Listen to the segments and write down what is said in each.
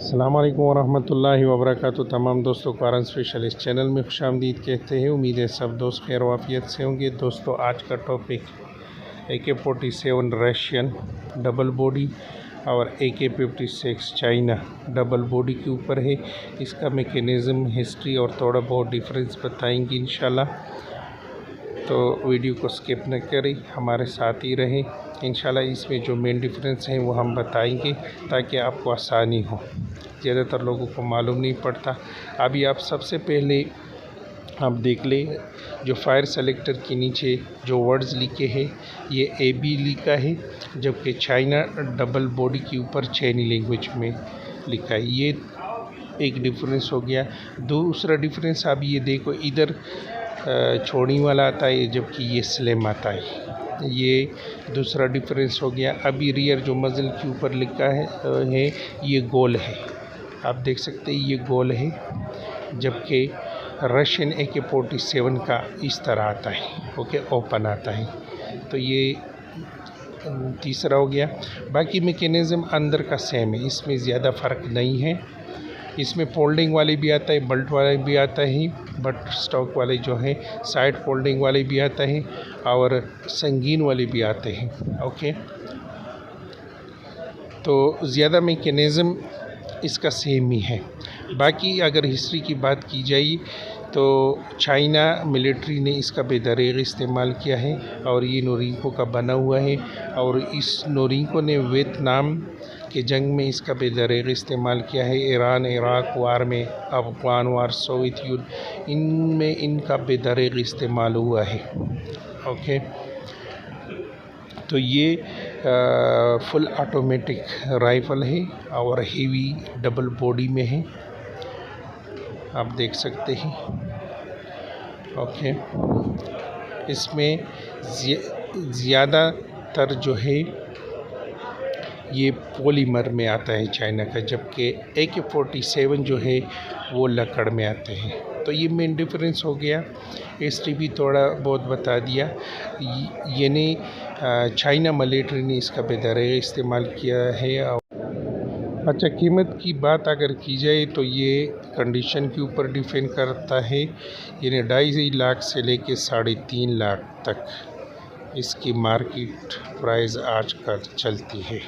अस्सलाम वालेकुम वरहमतुल्लाहि वबरकातुहू। तमाम दोस्तों को आरन स्पेशल इस चैनल में खुशामदीद कहते हैं। उम्मीद है सब दोस्त खैर वाफियत से होंगे। दोस्तों आज का topic AK-47 Russian double body और AK-56 चाइना डबल बॉडी के ऊपर है। इसका मैकेनिज़्म, हिस्ट्री और थोड़ा बहुत डिफरेंस बताएंगे इंशाल्लाह। तो वीडियो को स्किप न करें, हमारे साथ ही रहें। इंशाल्लाह इसमें जो मेन डिफरेंस हैं वो हम बताएंगे ताकि आपको आसानी हो। ज़्यादातर लोगों को मालूम नहीं पड़ता। अभी आप सबसे पहले आप देख लें, जो फायर सेलेक्टर के नीचे जो वर्ड्स लिखे हैं ये AB लिखा है, जबकि चाइना डबल बॉडी के ऊपर चाइनी लैंग्वेज में लिखा है। ये एक डिफरेंस हो गया। दूसरा डिफरेंस आप ये देखो, इधर छोड़ने वाला आता है जबकि ये स्लिम आता है। ये दूसरा डिफरेंस हो गया। अभी रियर जो मज़ल के ऊपर लिखा है ये गोल है, आप देख सकते हैं ये गोल है, जबकि रशियन AK-47 का इस तरह आता है, ओके, ओपन आता है। तो ये तीसरा हो गया। बाकी मैकेनिज़्म अंदर का सेम है, इसमें ज़्यादा फ़र्क नहीं है। इसमें फोल्डिंग वाले भी आता है, बल्ट वाले भी आता है, बट स्टॉक वाले जो हैं साइड फोल्डिंग वाले भी आता है और संगीन वाले भी आते हैं, ओके। तो ज़्यादा मैकेनिज़्म इसका सेम ही है। बाकी अगर हिस्ट्री की बात की जाए तो चाइना मिलिट्री ने इसका बेदरीग इस्तेमाल किया है और ये नोरिंको का बना हुआ है, और इस नोरिंको ने वियतनाम के जंग में इसका बेदरीग इस्तेमाल किया है। ईरान इराक वार में, अफ़गान वार, सोवियत युद्ध, इनमें इनका बेदरीग इस्तेमाल हुआ है, ओके। तो ये फुल ऑटोमेटिक राइफ़ल है और हेवी डबल बॉडी में है, आप देख सकते हैं, ओके। इसमें ज़्यादातर जो है ये पॉलीमर में आता है चाइना का, जबकि AK-47 जो है वो लकड़ में आते हैं। तो ये मेन डिफरेंस हो गया। हिस्ट्री भी थोड़ा बहुत बता दिया। यानी चाइना मिलिट्री ने इसका बेदरीग इस्तेमाल किया है। अच्छा, कीमत की बात अगर की जाए तो ये कंडीशन के ऊपर डिपेंड करता है, यानी 2.5 लाख से लेके 3.5 लाख तक इसकी मार्केट प्राइस आजकल चलती है।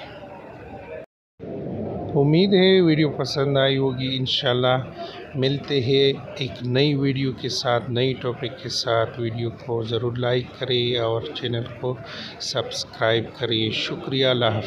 उम्मीद है वीडियो पसंद आई होगी। इंशाल्लाह मिलते हैं एक नई वीडियो के साथ, नई टॉपिक के साथ। वीडियो को ज़रूर लाइक करें और चैनल को सब्सक्राइब करें। शुक्रिया। अल्लाह हाफ़िज़।